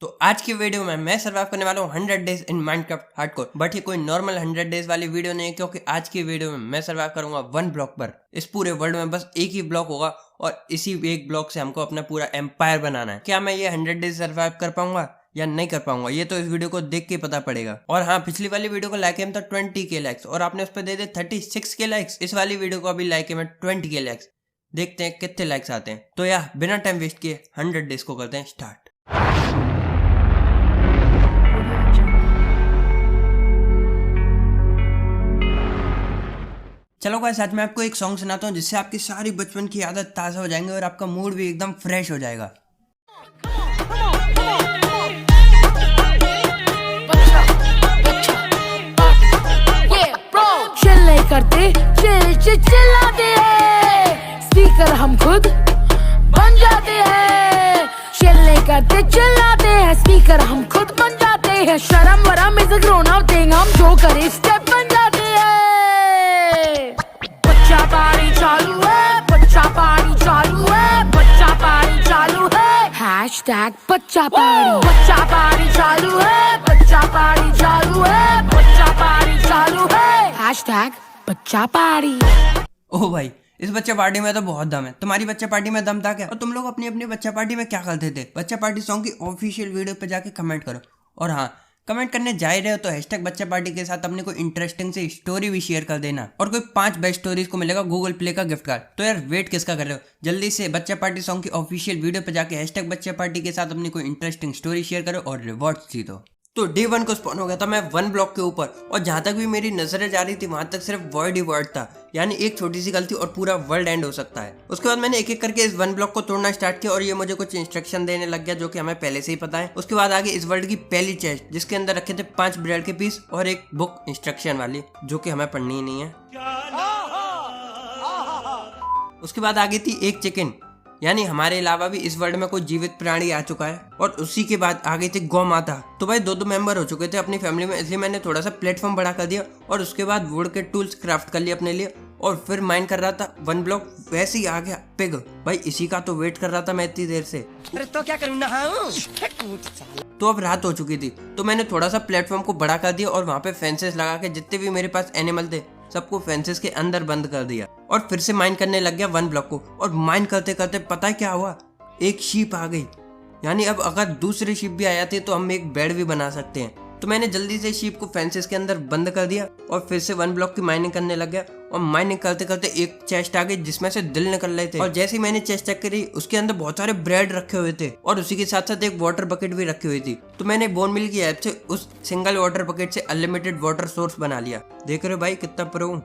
तो आज की वीडियो में मैं सर्वाइव करने वाला हूँ 100 days in Minecraft hardcore. But ये कोई नॉर्मल 100 डेज वाली वीडियो नहीं है, क्योंकि आज की वीडियो में मैं सर्वाइव करूंगा 1 ब्लॉक पर। इस पूरे वर्ल्ड में बस एक ही ब्लॉक होगा और इसी एक ब्लॉक से हमको अपना पूरा एम्पायर बनाना है। क्या मैं ये 100 डेज सर्वाइव कर पाऊंगा या नहीं कर पाऊंगा, ये तो इस वीडियो को देख के पता पड़ेगा। और हाँ, पिछली वाली वीडियो को लाइक था 20k लाइक्स और आपने उस पर दे दिए 36k लाइक्स। इस वाली वीडियो को अभी लाइक है 20k लाइक्स। देखते हैं कितने लाइक्स आते हैं। तो यार बिना टाइम वेस्ट किए 100 डेज को करते हैं स्टार्ट। चलो गाइस, आज मैं आपको एक सॉन्ग सुनाता हूँ जिससे आपकी सारी बचपन की आदत ताज़ा हो जाएंगे और आपका मूड भी एकदम फ्रेश हो जाएगा। चिल नहीं करते, चिल्लाते हैं, स्पीकर हम खुद बन जाते हैं। चिल नहीं करते, चिल्लाते हैं, स्पीकर हम खुद बन जाते हैं। शर्म वरम is a grown up thing, हम जो करे स्टेप बन जाते हैं। बच्चा पार्टी चालू है, बच्चा पार्टी चालू है, बच्चा पार्टी चालू है। हैशटैग बच्चा पार्टी, बच्चा पार्टी चालू है, बच्चा पार्टी चालू है, बच्चा पार्टी चालू है। हैशटैग बच्चा पार्टी। ओह भाई, इस बच्चा पार्टी में तो बहुत दम है। तुम्हारी बच्चा पार्टी में दम था क्या? और तुम लोग अपनी अपनी बच्चा पार्टी में क्या करते थे? बच्चा पार्टी सॉन्ग की ऑफिशियल वीडियो पे जाके कमेंट करो। और हाँ, कमेंट करने जा ही रहे हो तो हैशटैग बच्चा पार्टी के साथ अपने कोई इंटरेस्टिंग से स्टोरी भी शेयर कर देना और कोई 5 बेस्ट स्टोरीज को मिलेगा गूगल प्ले का गिफ्ट कार्ड। तो यार वेट किसका कर रहे हो? जल्दी से बच्चा पार्टी सॉन्ग की ऑफिशियल वीडियो पे जाके हैशटैग बच्चा पार्टी के साथ अपनी कोई इंटरेस्टिंग स्टोरी शेयर करो और रिवॉर्ड्स जीतो। तो डे 1 को स्पॉन हो गया था मैं 1 ब्लॉक के ऊपर और जहां तक भी मेरी नजरें जा रही थी वहां तक सिर्फ वर्ड ही वर्ड था, यानी एक छोटी सी गलती और पूरा वर्ल्ड एंड हो सकता है। उसके बाद मैंने एक एक करके इस 1 ब्लॉक को तोड़ना स्टार्ट किया और ये मुझे कुछ इंस्ट्रक्शन देने लग गया जो कि हमें पहले से ही पता है। उसके बाद आगे इस वर्ल्ड की पहली चेस्ट जिसके अंदर रखे थे 5 ब्रेड के पीस और एक बुक इंस्ट्रक्शन वाली जो कि हमें पढ़नी ही नहीं है। उसके बाद आगे थी एक चिकन, यानी हमारे अलावा भी इस वर्ल्ड में कोई जीवित प्राणी आ चुका है। और उसी के बाद आगे थे गौ माता। तो भाई 2-2 मेंबर हो चुके थे अपनी फैमिली में, इसलिए मैंने थोड़ा सा प्लेटफॉर्म बड़ा कर दिया और उसके बाद वुड के टूल्स क्राफ्ट कर लिए अपने लिए और फिर माइन कर रहा था 1 ब्लॉक। वैसे ही आ गया पिग। भाई इसी का तो वेट कर रहा था मैं इतनी देर से। अरे तो क्या करूं, नहाऊं? तो अब रात हो चुकी थी तो मैंने थोड़ा सा प्लेटफॉर्म को बड़ा कर दिया और वहाँ पे फेंसेस लगा के जितने भी मेरे पास एनिमल थे सबको फेंसेस के अंदर बंद कर दिया और फिर से माइन करने लग गया 1 ब्लॉक को। और माइन करते करते पता है क्या हुआ? एक शीप आ गई, यानी अब अगर दूसरी शीप भी आ जाती है तो हम एक बेड भी बना सकते हैं। तो मैंने जल्दी से शीप को फेंसेस के अंदर बंद कर दिया और फिर से 1 ब्लॉक की माइनिंग करने लग गया। और माइनिंग करते करते एक चेस्ट आ गई जिसमें से दिल निकल रहे थे और जैसे ही मैंने चेस्ट चेक करी उसके अंदर बहुत सारे ब्रेड रखे हुए थे और उसी के साथ साथ एक वाटर बकेट भी रखी हुई थी। तो मैंने बोन मिल की हेल्प से उस सिंगल वाटर बकेट से अनलिमिटेड वाटर सोर्स बना लिया। देख रहे हो भाई कितना प्रो हूं।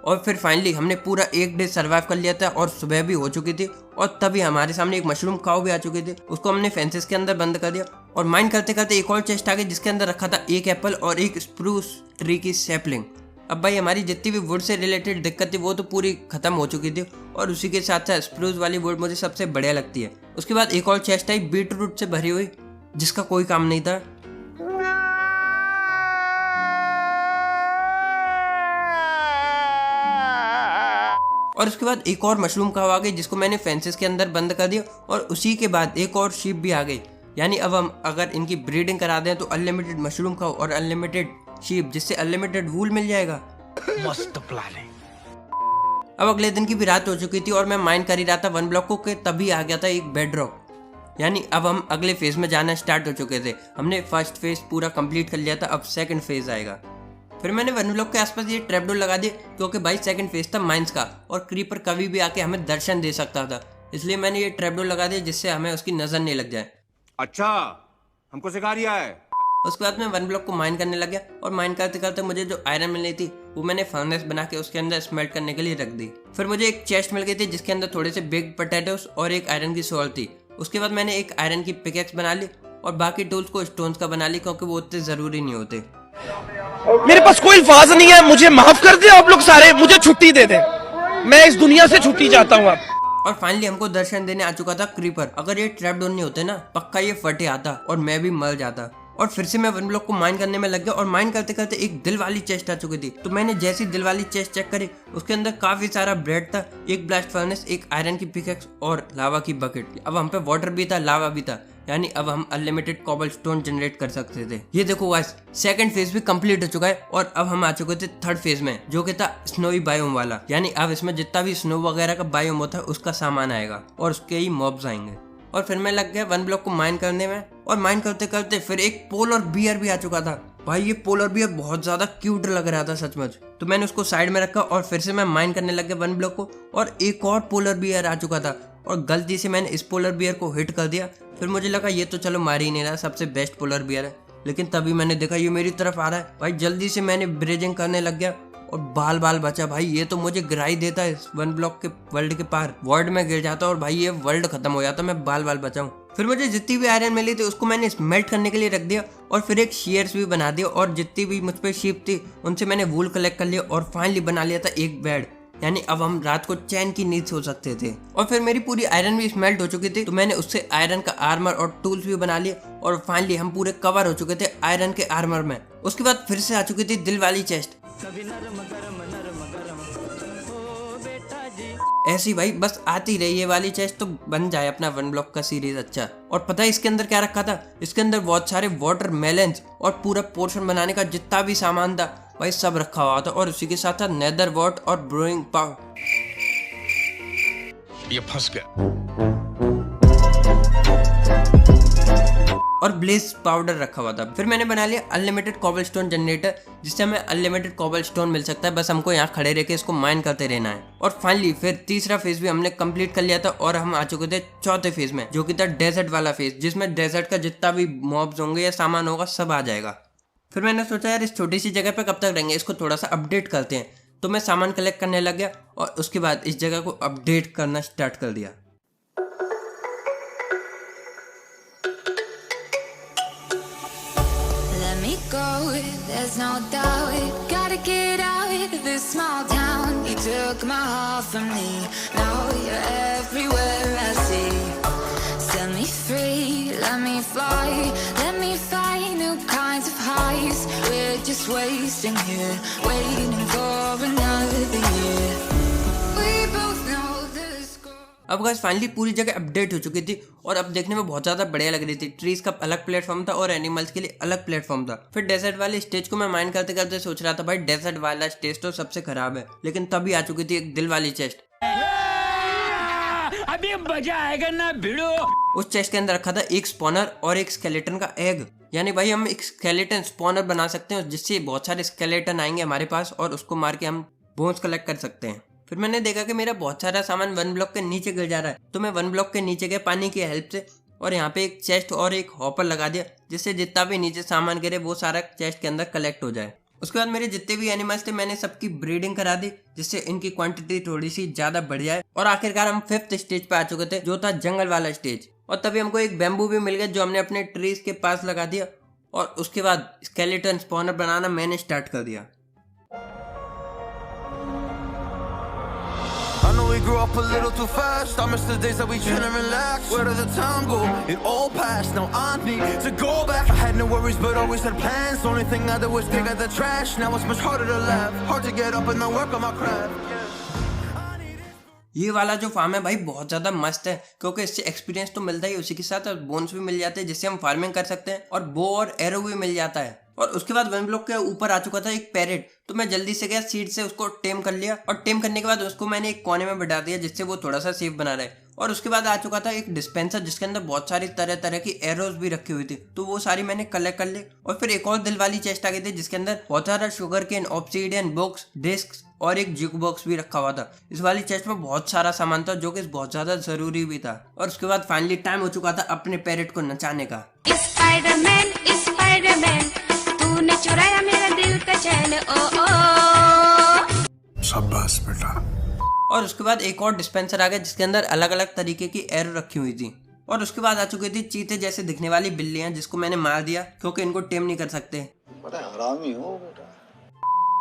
और फिर फाइनली हमने पूरा एक डे सर्वाइव कर लिया था और सुबह भी हो चुकी थी और तभी हमारे सामने एक मशरूम काऊ भी आ चुकी थी। उसको हमने फेंसेस के अंदर बंद कर दिया और माइन करते करते एक और चेस्ट आ गई जिसके अंदर रखा था एक एप्पल और एक स्प्रूस ट्री की सैपलिंग। अब भाई हमारी जितनी भी वुड से रिलेटेड दिक्कत थी वो तो पूरी खत्म हो चुकी थी और उसी के साथ साथ स्प्रूस वाली वुड मुझे सबसे बढ़िया लगती है। उसके बाद एक और चेस्ट आई बीट रूट से भरी हुई जिसका कोई काम नहीं था। और उसके बाद एक और मशरूम काऊ आ गई जिसको मैंने फेंसेस के अंदर बंद कर दिया और उसी के बाद एक और शीप भी आ गई, यानी अब हम अगर इनकी ब्रीडिंग करा दें तो अनलिमिटेड मशरूम काऊ और अनलिमिटेड शीप जिससे अनलिमिटेड वूल मिल जाएगा। मस्त प्लानिंग। अब अगले दिन की भी रात हो चुकी थी और मैं माइन कर ही रहा था 1 ब्लॉक को कि तभी आ गया था एक बेडरॉक, यानी अब हम अगले फेज में जाना स्टार्ट हो चुके थे। हमने फर्स्ट फेज पूरा कंप्लीट कर लिया था, अब सेकंड फेज आएगा। फिर मैंने 1 ब्लॉक के आसपास ये ट्रैपडोर लगा दिए क्योंकि भाई सेकंड फेज था माइंस का और क्रीपर कभी भी आके हमें दर्शन दे सकता था, इसलिए मैंने ये ट्रैपडोर लगा दिया जिससे हमें उसकी नजर नहीं लग जाए। अच्छा, हमको सिखा रिया है। उसके बाद मैं 1 ब्लॉक को माइन करने लग गया और माइन करते करते मुझे जो आयरन मिलनी थी वो मैंने फर्नेस बना के उसके अंदर स्मेल्ट करने के लिए रख दी। फिर मुझे एक चेस्ट मिल गई थी जिसके अंदर थोड़े से बिग पोटैटोस और एक आयरन की सोल थी। उसके बाद मैंने एक आयरन की पिकेक्स बना ली और बाकी टूल्स को स्टोन्स का बना ली क्योंकि वो उतने जरूरी नहीं होते। मेरे पास कोई अल्फाज नहीं है, मुझे माफ कर दे आप लोग सारे, मुझे छुट्टी दे दे, मैं इस दुनिया से छुट्टी चाहता हूँ आप। और फाइनली हमको दर्शन देने आ चुका था क्रीपर। अगर ये ट्रैप डोर नहीं होते ना पक्का ये फटे आता और मैं भी मर जाता। और फिर से मैं 1 ब्लॉक को माइन करने में लग गया और माइन करते करते एक दिल वाली चेस्ट आ चुकी थी। तो मैंने जैसी दिल वाली चेस्ट चेक करी उसके अंदर काफी सारा ब्रेड था, एक ब्लास्ट फर्नेस, एक आयरन की पिकेक्स और लावा की बकेट। अब हम पे वाटर भी था, लावा भी था, यानी अब हम अनलिमिटेड कॉबलस्टोन जनरेट कर सकते थे। ये देखो गाइस, सेकंड फेज भी कंप्लीट हो चुका है और अब हम आ चुके थे थर्ड फेज में, जो कि था स्नोवी बायोम वाला। यानी अब इसमें जितना भी स्नो वगैरह का बायोम होता है उसका सामान आएगा और उसके ही मॉब्स आएंगे। और फिर मैं लग गया वन ब्लॉक को माइन करने में, और माइन करते करते फिर एक पोलर बियर भी आ चुका था। भाई ये पोलर बियर बहुत ज्यादा क्यूट लग रहा था सचमुच, तो मैंने उसको साइड में रखा और फिर से मैं माइन करने लग गया वन ब्लॉक को। और एक और पोलर बियर आ चुका था और गलती से मैंने इस पोलर बियर को हिट कर दिया। फिर मुझे लगा ये तो चलो मार ही नहीं रहा, सबसे बेस्ट पोलर बियर है, लेकिन तभी मैंने देखा ये मेरी तरफ आ रहा है। भाई जल्दी से मैंने ब्रेजिंग करने लग गया और बाल बाल बचा। भाई ये तो मुझे गिराई देता है वन ब्लॉक के वर्ल्ड के पार, वर्ल्ड में गिर जाता और भाई ये वर्ल्ड खत्म हो जाता, मैं बाल बाल बचाऊं। फिर मुझे जितनी भी आयरन मिली थी उसको मैंने स्मेल्ट करने के लिए रख दिया और फिर एक शेयर्स भी बना दिया, और जितनी भी मुझ पे शीप थी उनसे मैंने वूल कलेक्ट कर लिया और फाइनली बना लिया था एक बेड। यानी अब हम रात को चैन की नींद सो सकते थे। और फिर मेरी पूरी आयरन भी स्मेल्ट हो चुकी थी, तो मैंने उससे आयरन का आर्मर और टूल्स भी बना लिए और फाइनली हम पूरे कवर हो चुके थे आयरन के आर्मर में। उसके बाद फिर से आ चुकी थी दिल वाली चेस्ट। ऐसी भाई बस आती रही ये वाली चेस्ट, तो बन जाए अपना वन ब्लॉक का सीरीज अच्छा। और पता है इसके अंदर क्या रखा था? इसके अंदर बहुत सारे वाटर मेलन्स और पूरा पोर्शन बनाने का जितना भी सामान था भाई सब रखा हुआ था, और उसी के साथ था नेदर वॉट और ब्रूइंग पाउडर। ये फंस गया। और ब्लेज पाउडर रखा हुआ था। फिर मैंने बना लिया अनलिमिटेड कॉबलस्टोन जनरेटर, जिससे हमें अनलिमिटेड कॉबलस्टोन मिल सकता है, बस हमको यहाँ खड़े रह के इसको माइन करते रहना है। और फाइनली फिर तीसरा फेज भी हमने कंप्लीट कर लिया था और हम आ चुके थे चौथे फेज में, जो कि था डेजर्ट वाला फेज, जिसमें डेजर्ट का जितना भी मॉब्स होंगे या सामान होगा सब आ जाएगा। फिर मैंने सोचा यार इस छोटी सी जगह पे कब तक रहेंगे, इसको थोड़ा सा अपडेट करते हैं, तो मैं सामान कलेक्ट करने लग गया और उसके बाद इस जगह को अपडेट करना स्टार्ट कर दिया। There's no doubt, gotta get out of this small town. You took my heart from me, now you're everywhere I see. Set me free, let me fly, let me find new kinds of highs. We're just wasting here, waiting for another year. We both know this girl. अब guys finally पूरी जगह update हो चुकी थी और अब देखने में बहुत ज्यादा बढ़िया लग रही थी। ट्रीज का अलग प्लेटफॉर्म था और एनिमल्स के लिए अलग प्लेटफॉर्म था। फिर डेजर्ट वाले स्टेज को मैं माइन करते करते सोच रहा था भाई डेजर्ट वाला स्टेज तो सबसे खराब है, लेकिन तभी आ चुकी थी एक दिल वाली चेस्ट। अभी मजा आएगा ना भिड़ो। उस चेस्ट के अंदर रखा था एक स्पॉनर और एक स्केलेटन का एग। यानी भाई हम एक स्केलेटन स्पॉनर बना सकते हैं जिससे बहुत सारे स्केलेटन आएंगे हमारे पास और उसको मार के हम बोन्स कलेक्ट कर सकते हैं। फिर मैंने देखा कि मेरा बहुत सारा सामान वन ब्लॉक के नीचे गिर जा रहा है, तो मैं वन ब्लॉक के नीचे गया पानी की हेल्प से और यहाँ पे एक चेस्ट और एक हॉपर लगा दिया, जिससे जितना भी नीचे सामान गिरे वो सारा चेस्ट के अंदर कलेक्ट हो जाए। उसके बाद मेरे जितने भी एनिमल्स थे मैंने सबकी ब्रीडिंग करा दी, जिससे इनकी क्वांटिटी थोड़ी सी ज्यादा बढ़ जाए। और आखिरकार हम 5th स्टेज पे आ चुके थे, जो था जंगल वाला स्टेज। और तभी हमको एक बैम्बू भी मिल गया जो हमने अपने ट्रीज के पास लगा दिया और उसके बाद स्केलेटन स्पॉनर बनाना मैंने स्टार्ट कर दिया। I know we grew up a little too fast. I miss the days that we chill and relax. Where did the time go? It all passed. Now I need to go back. I had no worries, but always had plans. The only thing I did was pick at the trash. Now it's much harder to laugh. Hard to get up and then work on my craft. ये वाला जो farm है भाई बहुत ज्यादा मस्त है, क्योंकि इससे एक्सपीरियंस तो मिलता ही, उसी के साथ बोन्स भी मिल जाते हैं जिससे हम फार्मिंग कर सकते हैं और बो और एरो भी मिल जाता है। और उसके बाद वन ब्लॉक के ऊपर आ चुका था एक पैरेट, तो मैं जल्दी से गया सीड से उसको टेम कर लिया और टेम करने के बाद उसको मैंने एक कोने में बैठा दिया जिससे वो थोड़ा सा सेफ बना रहे। और उसके बाद आ चुका था एक डिस्पेंसर जिसके अंदर बहुत सारी तरह तरह की एरोज भी रखी हुई थी, तो वो सारी मैंने कलेक्ट कर ली। और फिर एक और दिल वाली चेस्ट आ गई थी जिसके अंदर बहुत सारा sugar cane, obsidian box, disc और एक जुक बॉक्स भी रखा हुआ था। इस वाली चेस्ट में बहुत सारा सामान था जो कि बहुत ज्यादा जरूरी भी था। और उसके बाद फाइनली टाइम हो चुका था अपने पैरेट को नचाने का। स्पाइडरमैन स्पाइडरमैन तूने चुराया मेरा दिल का चैन, ओ ओ। शाबाश बेटा। और उसके बाद एक और डिस्पेंसर आ गया जिसके अंदर अलग अलग तरीके की एरो रखी हुई थी। और उसके बाद आ चुकी थी चीते जैसे दिखने वाली बिल्लियां, जिसको मैंने मार दिया क्योंकि इनको टेम नहीं कर सकते। बड़ा हरामी हो बेटा।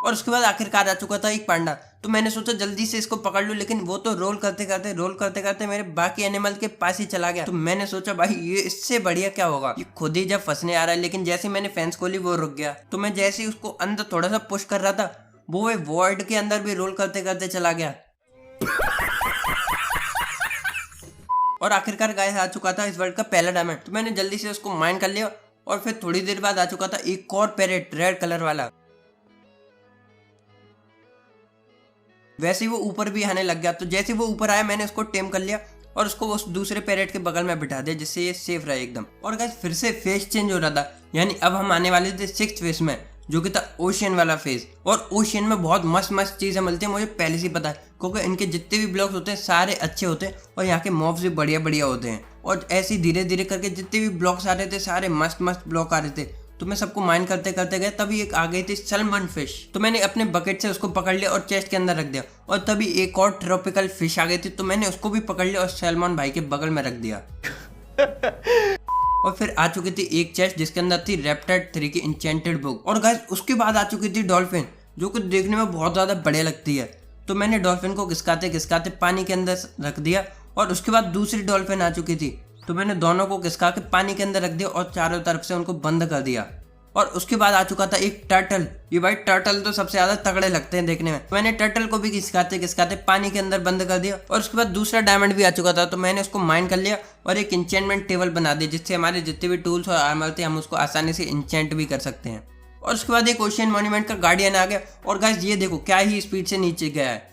और उसके बाद आखिरकार आ चुका था एक पांडा, तो मैंने सोचा जल्दी से इसको पकड़ लूं, लेकिन वो तो रोल करते करते मेरे बाकी एनिमल के पास ही चला गया। तो मैंने सोचा भाई ये इससे बढ़िया क्या होगा, ये खुद ही जब फंसने आ रहा है। लेकिन जैसे मैंने फेंस खोली वो रुक गया, तो मैं जैसे ही उसको अंदर थोड़ा सा पुश कर रहा था वो वॉर्ड के अंदर भी रोल करते करते चला गया। और आखिरकार गाइस आ चुका था इस वर्ल्ड का पहला डायमंड। तो मैंने जल्दी से उसको माइन कर लिया और फिर थोड़ी देर बाद आ चुका था एक और पैरेट रेड कलर वाला। वैसे ही वो ऊपर भी आने लग गया। तो जैसे वो ऊपर आया मैंने उसको टेम कर लिया और उसको उस दूसरे पैरेट के बगल में बिठा दिया, जिससे ये सेफ रहे एकदम। और गाइस फिर से फेस चेंज हो रहा था, यानी अब हम आने वाले थे 6th फेस में, जो कि था ओशियन वाला फेज। और ओशियन में बहुत मस्त मस्त चीजें मिलती हैं, मुझे पहले से ही पता है, क्योंकि इनके जितने भी ब्लॉक्स होते हैं सारे अच्छे होते हैं और यहाँ के मॉब्स भी बढ़िया बढ़िया होते हैं। और ऐसे धीरे धीरे करके जितने भी ब्लॉक्स आ रहे थे सारे मस्त मस्त ब्लॉक आ रहे थे। तो मैं सबको माइन करते करते गए, तभी एक आ गई थी सैल्मन फिश। तो मैंने अपने बकेट से उसको पकड़ लिया और चेस्ट के अंदर रख दिया। और तभी एक और ट्रॉपिकल फिश आ गई थी, तो मैंने उसको भी पकड़ लिया और सैल्मन भाई के बगल में रख दिया। और फिर आ चुकी थी एक चेस्ट जिसके अंदर थी रैप्टर 3 की इंचेंटेड बुक। और गाइस उसके बाद आ चुकी थी डॉल्फिन, जो कि देखने में बहुत ज्यादा बढ़िया लगती है। तो मैंने डॉल्फिन को खिसकाते खिसकाते पानी के अंदर रख दिया। और उसके बाद दूसरी डॉल्फिन आ चुकी थी, तो मैंने दोनों को खिसका के पानी के अंदर रख दिया और चारों तरफ से उनको बंद कर दिया। और उसके बाद आ चुका था एक टर्टल। ये भाई टर्टल तो सबसे ज्यादा तगड़े लगते हैं देखने में। मैंने टर्टल को भी खिसकाते खिसकाते पानी के अंदर बंद कर दिया। और उसके बाद दूसरा डायमंड भी आ चुका था, तो मैंने उसको माइन कर लिया और एक इंचेंटमेंट टेबल बना दिया, जिससे हमारे जितने भी टूल्स और आर्मर थे हम उसको आसानी से इंचेंट भी कर सकते हैं। और उसके बाद एक ओशियन मॉन्यूमेंट का गार्डियन आ गया। और गाइस ये देखो क्या ही स्पीड से नीचे गया है।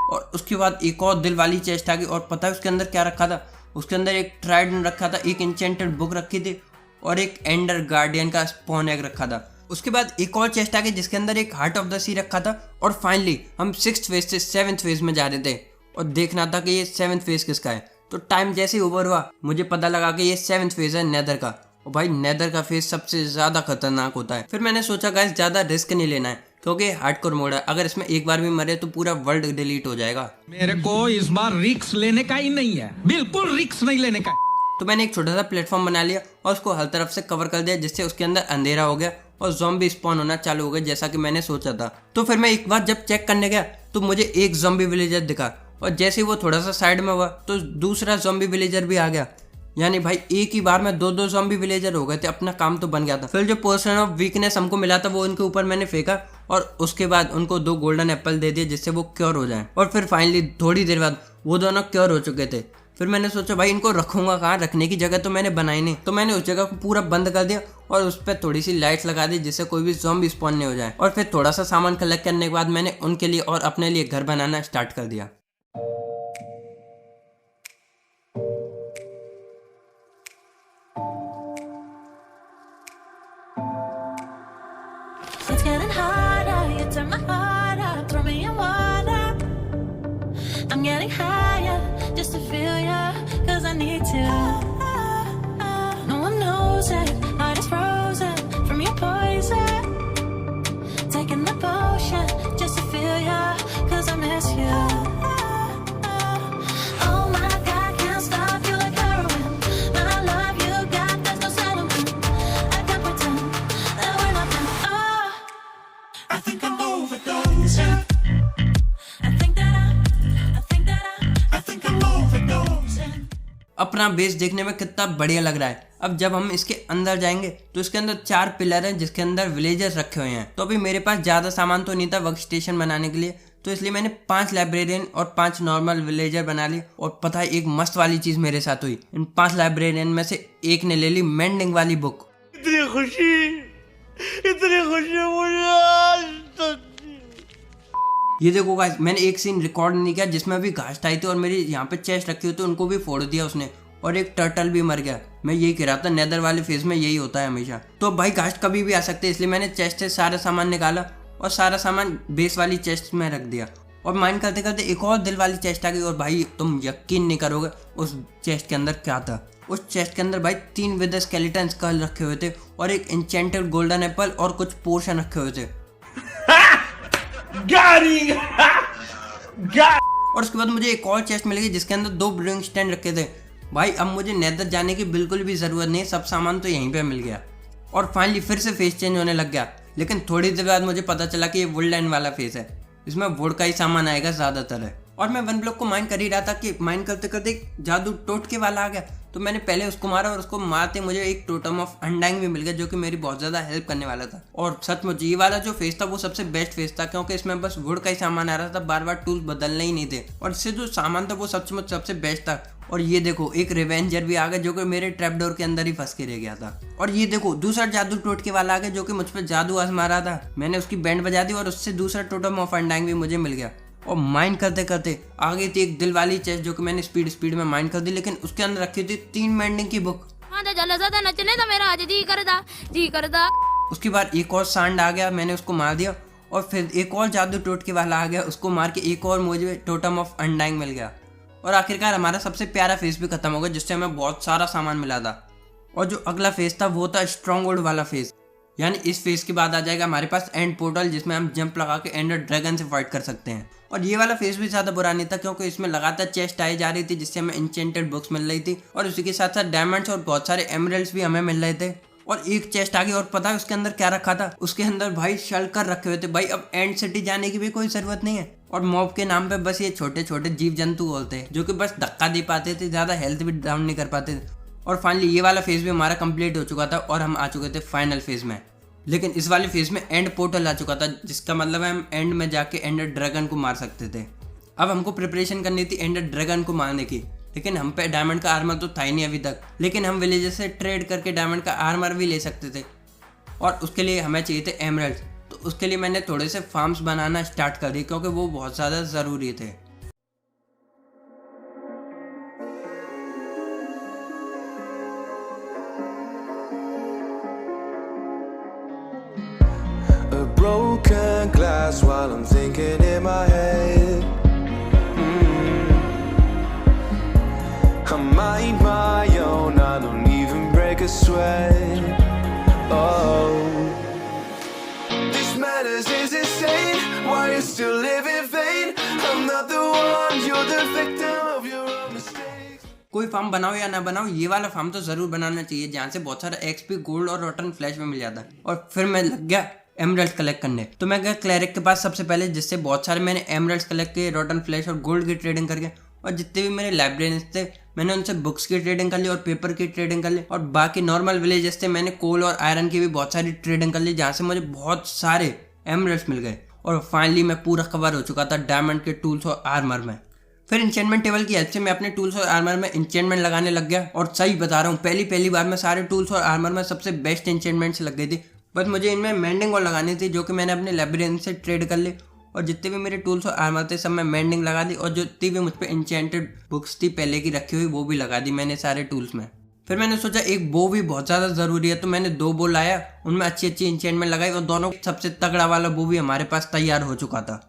और उसके बाद एक और दिल वाली चेस्ट आ गई। और पता है उसके अंदर क्या रखा था? उसके अंदर एक ट्राइडेंट रखा था, एक इंचेंटेड बुक रखी थी और एक एंडर गार्डियन का स्पॉन एग रखा था। उसके बाद एक और चेस्ट आ गई जिसके अंदर एक हार्ट ऑफ द सी रखा था। और फाइनली हम 6th फेज से 7th फेज में जा रहे थे और देखना था कि ये 7th फेज किसका है। तो टाइम जैसे ही ओवर हुआ मुझे पता लगा कि ये 7th फेज है नेदर का। और भाई नेदर का फेज सबसे ज्यादा खतरनाक होता है। फिर मैंने सोचा गाइस ज्यादा रिस्क नहीं लेना है, क्योंकि हार्डकोर मोड है, अगर इसमें एक बार भी मरे तो पूरा वर्ल्ड डिलीट हो जाएगा। मेरे को इस बार रिस्क लेने का ही नहीं है, बिल्कुल रिस्क नहीं लेने का। तो मैंने एक छोटा सा प्लेटफॉर्म बना लिया और उसको हर तरफ से कवर कर दिया, जिससे उसके अंदर अंधेरा हो गया और ज़ॉम्बी स्पॉन होना चालू हो गया, जैसा कि मैंने सोचा था। तो फिर मैं एक बार जब चेक करने गया तो मुझे एक ज़ॉम्बी विलेजर दिखा। और जैसे ही वो थोड़ा सा साइड में हुआ तो दूसरा ज़ॉम्बी विलेजर भी आ गया। यानी भाई एक ही बार में दो ज़ॉम्बी विलेजर हो गए थे। अपना काम तो बन गया था। फिर जो पोर्शन ऑफ वीकनेस हमको मिला था वो उनके ऊपर मैंने फेंका और उसके बाद उनको 2 गोल्डन एप्पल दे दिए, जिससे वो क्योर हो जाएं। और फिर फाइनली थोड़ी देर बाद वो दोनों क्योर हो चुके थे। फिर मैंने सोचा भाई इनको रखूंगा कहाँ, रखने की जगह तो मैंने बनाई नहीं। तो मैंने उस जगह को पूरा बंद कर दिया और उस पर थोड़ी सी लाइट लगा दी, जिससे कोई भी ज़ॉम्बी स्पॉन नहीं हो जाए। और फिर थोड़ा सा सामान कलेक्ट करने के बाद मैंने उनके लिए और अपने लिए घर बनाना स्टार्ट कर दिया। It's getting harder, you turn my heart up, throw me in water. I'm getting higher, just to feel ya, cause I need to. No one knows it, heart is frozen from your poison. Taking the potion, just to feel ya, cause I miss you. Oh my God, can't stop you like heroin. My love you got, there's no settlement. I can't pretend that we're not meant. Oh, I think I'm overdosing. I think I'm overdosing. अपना base देखने में कितना बढ़िया लग रहा है। अब जब हम इसके अंदर जाएंगे तो इसके अंदर 4 पिलर हैं जिसके अंदर विलेजर्स रखे हुए हैं। तो अभी मेरे पास ज़्यादा सामान तो नहीं था वर्क स्टेशन बनाने के लिए, तो इसलिए मैंने 5 लाइब्रेरियन और 5 नॉर्मल विलेजर बना लिए। और पता है एक मस्त वाली चीज़ मेरे साथ हुई। इन 5 लाइब्रेरियन में से एक ने ले ली मेंडिंग वाली बुक। इतनी खुशी मुझे आज तक। ये देखो गाइस, मैंने एक सीन रिकॉर्ड नहीं किया जिसमें अभी घास आई थी और मेरी यहाँ पे चेस्ट रखी हुई थी, उनको भी फोड़ दिया उसने। और एक टर्टल भी मर गया। मैं यही कह रहा था नेदर वाले फेज में यही होता है हमेशा। तो भाई घास कभी भी आ सकते हैं, इसलिए मैंने चेस्ट से सारा सामान निकाला और सारा सामान बेस वाली चेस्ट में रख दिया। और माइन करते करते एक और दिल वाली चेस्ट आ गई। और भाई तुम यकीन नहीं करोगे उस चेस्ट के अंदर क्या था। उस चेस्ट के अंदर भाई 3 विद स्केलेटन स्कल रखे हुए थे और एक इंचेंटेड गोल्डन एप्पल और कुछ पोर्शन रखे हुए थे। और उसके बाद मुझे एक और चेस्ट मिल गई जिसके अंदर 2 ब्रूइंग स्टैंड रखे थे। भाई अब मुझे नेदर जाने की बिल्कुल भी जरूरत नहीं, सब सामान तो यहीं पे मिल गया। और फाइनली फिर से फेस चेंज होने लग गया, लेकिन थोड़ी देर बाद मुझे पता चला कि ये वुडलैंड वाला फेस है, इसमें वुड का ही सामान आएगा ज्यादातर है। और मैं वन ब्लॉक को माइन कर ही रहा था कि माइन करते करते एक जादू टोटके वाला आ गया। तो मैंने पहले उसको मारा और उसको मारते मुझे एक टोटम ऑफ अनडाइंग भी मिल गया, जो कि मेरी बहुत ज़्यादा हेल्प करने वाला था। और सचमुच ये वाला जो फेस था वो सबसे बेस्ट फेस था, क्योंकि इसमें बस वुड का ही सामान आ रहा था, बार बार टूल्स बदलने ही नहीं थे। और इससे जो सामान था वो सचमुच सबसे बेस्ट था। और ये देखो एक रिवेंजर भी आ गया जो कि मेरे ट्रैपडोर के अंदर ही फंस के रह गया था। और ये देखो दूसरा जादू टोटके वाला आ गया जो कि मुझ पर जादू आजमा रहा था। मैंने उसकी बैंड बजा दी और उससे दूसरा टोटम ऑफ अनडाइंग भी मुझे मिल गया। और माइन करते करते आ गई थी एक दिल वाली चेस्ट, जो कि मैंने स्पीड में माइन कर दी, लेकिन उसके अंदर रखी थी 3 मेंडिंग की बुक। नचने तो मेरा आज जी करदा। उसके बाद एक और सांड आ गया, मैंने उसको मार दिया। और फिर एक और जादू टोटके वाला आ गया, उसको मार के एक और मुझे टोटम ऑफ अनडाइंग मिल गया। और आखिरकार हमारा सबसे प्यारा फेस भी खत्म हो गया, जिससे हमें बहुत सारा सामान मिला था। और जो अगला फेस था वो था स्ट्रॉन्ग होल्ड वाला फेस, यानी इस फेस के बाद आ जाएगा हमारे पास एंड पोर्टल, जिसमें हम जंप लगा के एंडर ड्रैगन से फाइट कर सकते हैं। और ये वाला फेस भी ज़्यादा बुरा नहीं था, क्योंकि इसमें लगातार चेस्ट आई जा रही थी, जिससे हमें इंचेंटेड बुक्स मिल रही थी। और उसी के साथ साथ डायमंड्स और बहुत सारे एमरल्ड्स भी हमें मिल रहे थे। और एक चेस्ट आ गई और पता है उसके अंदर क्या रखा था? उसके अंदर भाई शल्कर रखे हुए थे। भाई अब एंड सिटी जाने की भी कोई जरूरत नहीं है। और मॉब के नाम पे बस ये छोटे छोटे जीव जंतु बोलते हैं, जो कि बस धक्का दे पाते थे, ज़्यादा हेल्थ भी डाउन नहीं कर पाते थे। और फाइनली ये वाला फेज भी हमारा कंप्लीट हो चुका था और हम आ चुके थे फाइनल फेज में। लेकिन इस वाले फेज में एंड पोर्टल आ चुका था, जिसका मतलब है हम एंड में जाके एंडर ड्रैगन को मार सकते थे। अब हमको प्रिपरेशन करनी थी एंडर ड्रैगन को मारने की, लेकिन हम पे डायमंड का आर्मर तो था ही नहीं अभी तक। लेकिन हम विलेजर से ट्रेड करके डायमंड का आर्मर भी ले सकते थे, और उसके लिए हमें चाहिए थे एमरल्ड। तो उसके लिए मैंने थोड़े से फार्म्स बनाना स्टार्ट कर दी, क्योंकि वो बहुत ज़्यादा ज़रूरी थे। A broken glass while I'm thinking in my head. I mind my own, I don't even break a sweat. Oh, this madness is insane. Why you still live in vain? I'm not the one, you're the victim of your own mistakes. कोई farm बनाओ या ना बनाओ, ये वाला farm तो ज़रूर बनाना चाहिए, जहाँ से बहुत सारा एक्सपी, गोल्ड और रॉटन फ्लैश में मिल जाता है। और फिर मैं लग गया एमरल्ड कलेक्ट करने। तो मैं गया क्लैरिक के पास सबसे पहले, जिससे बहुत सारे मैंने एमरल्ड्स कलेक्ट किए, रॉटन फ्लैश और गोल्ड की ट्रेडिंग करके। और जितने भी मेरे लाइब्रेरियंस थे मैंने उनसे बुक्स की ट्रेडिंग कर ली और पेपर की ट्रेडिंग कर ली। और बाकी नॉर्मल विलेजेस थे, मैंने कोल और आयरन की भी बहुत सारी ट्रेडिंग कर ली, जहाँ से मुझे बहुत सारे एमरल्ड्स मिल गए। और फाइनली मैं पूरा कवर हो चुका था डायमंड के टूल्स और आर्मर में। फिर इंचेंटमेंट टेबल की हेल्प से मैं अपने टूल्स और आर्मर में इंचेंटमेंट लगाने लग गया। और सही बता रहा हूँ, पहली बार में सारे टूल्स और आर्मर में सबसे बेस्ट इंचेंटमेंट्स लग गई थी। बस मुझे इनमें मेंडिंग और लगानी थी, जो कि मैंने अपने लाइब्रेरियन से ट्रेड कर ली। और जितने भी मेरे टूल्स और आर्मर थे सब मैं मेंडिंग लगा दी, और जो जितनी भी मुझ पर इंचेंटेड बुक्स थी पहले की रखी हुई वो भी लगा दी मैंने सारे टूल्स में। फिर मैंने सोचा एक बो भी बहुत ज़्यादा ज़रूरी है, तो मैंने 2 बो लाया, उनमें अच्छी इंचेंटमेंट लगाई, और दोनों सबसे तगड़ा वाला बो भी हमारे पास तैयार हो चुका था।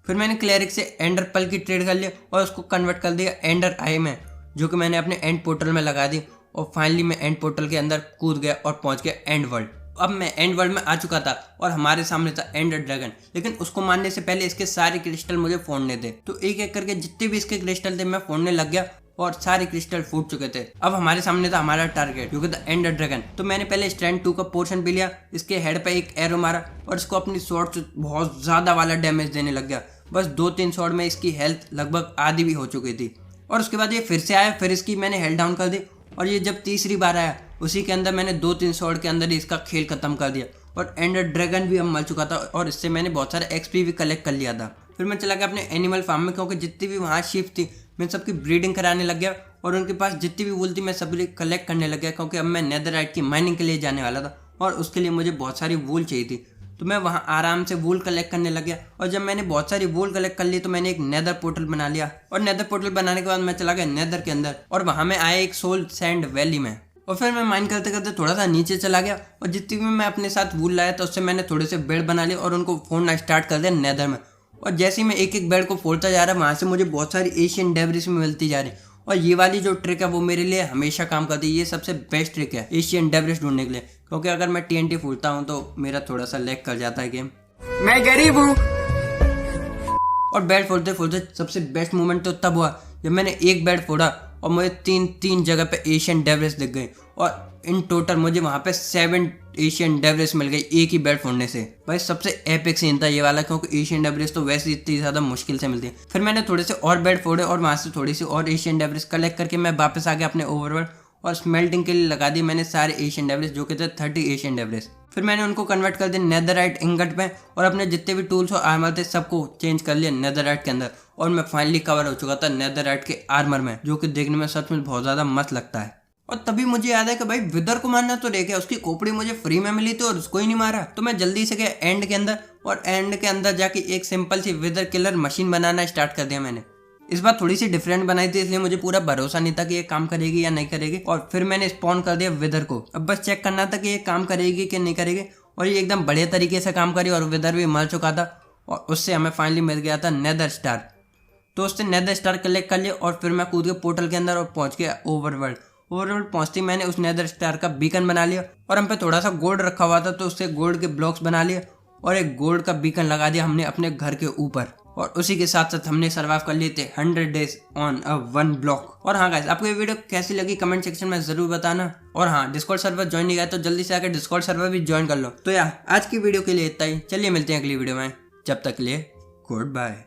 फिर मैंने क्लैरिक से एंडर पल की ट्रेड कर लिया और उसको कन्वर्ट कर दिया एंडर आई में, जो कि मैंने अपने एंड पोर्टल में लगा दी। और फाइनली मैं एंड पोर्टल के अंदर कूद गया और पहुंच गया एंड वर्ल्ड। अब मैं एंड वर्ल्ड में आ चुका था और हमारे सामने था एंडर ड्रैगन, लेकिन उसको मारने से पहले इसके सारे क्रिस्टल मुझे फोड़ने थे। तो एक एक करके जितने भी इसके क्रिस्टल थे मैं फोड़ने लग गया और सारे क्रिस्टल फूट चुके थे। अब हमारे सामने था हमारा टारगेट, जो कि था एंडर ड्रैगन। तो मैंने पहले स्ट्रेंथ 2 का पोर्शन भी लिया, इसके हेड पे एक एरो मारा और इसको अपनी स्वॉर्ड से बहुत ज़्यादा वाला डैमेज देने लग गया। बस 2-3 शॉट में इसकी हेल्थ लगभग आधी भी हो चुकी थी। और उसके बाद ये फिर से आया, फिर इसकी मैंने हेल्थ डाउन कर दी। और ये जब तीसरी बार आया उसी के अंदर मैंने 2-3 शॉट के अंदर ही इसका खेल खत्म कर दिया। और एंडर ड्रैगन भी अब मर चुका था और इससे मैंने बहुत सारे एक्सपी भी कलेक्ट कर लिया था। फिर मैं चला गया अपने एनिमल फार्म में, क्योंकि जितनी भी वहाँ शिप थी मैं सबकी ब्रीडिंग कराने लग गया। और उनके पास जितनी भी वूल थी मैं सभी कलेक्ट करने लग गया, क्योंकि अब मैं नेदरराइट की माइनिंग के लिए जाने वाला था और उसके लिए मुझे बहुत सारी वूल चाहिए थी। तो मैं वहाँ आराम से वूल कलेक्ट करने लग गया। और जब मैंने बहुत सारी वूल कलेक्ट कर ली तो मैंने एक नेदर पोर्टल बना लिया। और नेदर पोर्टल बनाने के बाद मैं चला गया नेदर के अंदर, और वहाँ मैं आया एक सोल सैंड वैली में। और फिर मैं माइन करते करते थोड़ा सा नीचे चला गया, और जितनी भी मैं अपने साथ वूल लाया था उससे मैंने थोड़े से बेड बना लिए और उनको फोड़ना स्टार्ट कर दिया नेदर में। और जैसे ही मैं एक एक बेड को फोड़ता जा रहा, वहाँ से मुझे बहुत सारी एशियन डेब्रिस में मिलती जा रही। और ये वाली जो ट्रिक है वो मेरे लिए हमेशा काम करती है। ये सबसे बेस्ट ट्रिक है एशियन डेब्रिस ढूंढने के लिए, क्योंकि अगर मैं TNT फोड़ता हूँ तो मेरा थोड़ा सा लैग कर जाता है गेम। मैं गरीब हूँ। और बेड फोड़ते फोड़ते सबसे बेस्ट मोमेंट तो तब हुआ जब मैंने एक बेड फोड़ा और मुझे तीन जगह पे एशियन डेब्रिस दिख गई। और इन टोटल मुझे वहाँ पे 7 एशियन डेब्रिस मिल गई एक ही बेड फोड़ने से। भाई सबसे एपिक सीन था ये वाला, क्योंकि एशियन डेब्रिस तो वैसे इतनी ज़्यादा मुश्किल से मिलती है। फिर मैंने थोड़े से और बेड फोड़े और वहाँ से थोड़ी सी और एशियन डेब्रिस कलेक्ट करके मैं वापस आ गया अपने ओवरवर्ल्ड और स्मेल्टिंग के लिए लगा दी मैंने सारे एशियन डेब्रिस, जो कि थे 30 एशियन डेब्रिस। फिर मैंने उनको कन्वर्ट कर दिया नेदरराइट इंगट में और अपने जितने भी टूल्स और आर्मर थे सबको चेंज कर लिया नेदरराइट के अंदर और मैं फाइनली कवर हो चुका था नेदरराइट के आर्मर में, जो कि देखने में सच में बहुत ज़्यादा मस्त लगता है। और तभी मुझे याद है कि भाई विदर को मारना तो रह गया, उसकी खोपड़ी मुझे फ्री में मिली थी और उसको ही नहीं मारा। तो मैं जल्दी से गया एंड के अंदर और एंड के अंदर जाके एक सिंपल सी विदर किलर मशीन बनाना स्टार्ट कर दिया मैंने। इस बार थोड़ी सी डिफरेंट बनाई थी, इसलिए मुझे पूरा भरोसा नहीं था कि ये काम करेगी या नहीं करेगी। और फिर मैंने स्पॉन कर दिया विदर को, अब बस चेक करना था कि ये काम करेगी कि नहीं करेगी। और ये एकदम बढ़िया तरीके से काम करी और विदर भी मर चुका था और उससे हमें फाइनली मिल गया था नेदर स्टार। तो उससे नेदर स्टार कलेक्ट कर लिया और फिर मैं कूद के पोर्टल के अंदर और पहुंच गया ओवरवर्ल्ड। ओवरवर्ल्ड पहुंचते मैंने उस नेदर स्टार का बीकन बना लिया और हम पे थोड़ा सा गोल्ड रखा हुआ था तो उससे गोल्ड के ब्लॉक्स बना लिए और एक गोल्ड का बीकन लगा दिया हमने अपने घर के ऊपर। और उसी के साथ साथ हमने सर्वाइव कर लिए थे 100 डेज ऑन अ 1 ब्लॉक। और हाँ गाइस, आपको ये वीडियो कैसी लगी कमेंट सेक्शन में जरूर बताना। और हाँ, डिस्कॉर्ड सर्वर ज्वाइन नहीं किया तो जल्दी से आकर डिस्कॉर्ड सर्वर भी ज्वाइन कर लो। तो यार आज की वीडियो के लिए इतना ही, चलिए मिलते हैं अगली वीडियो में, जब तक के लिए गुड बाय।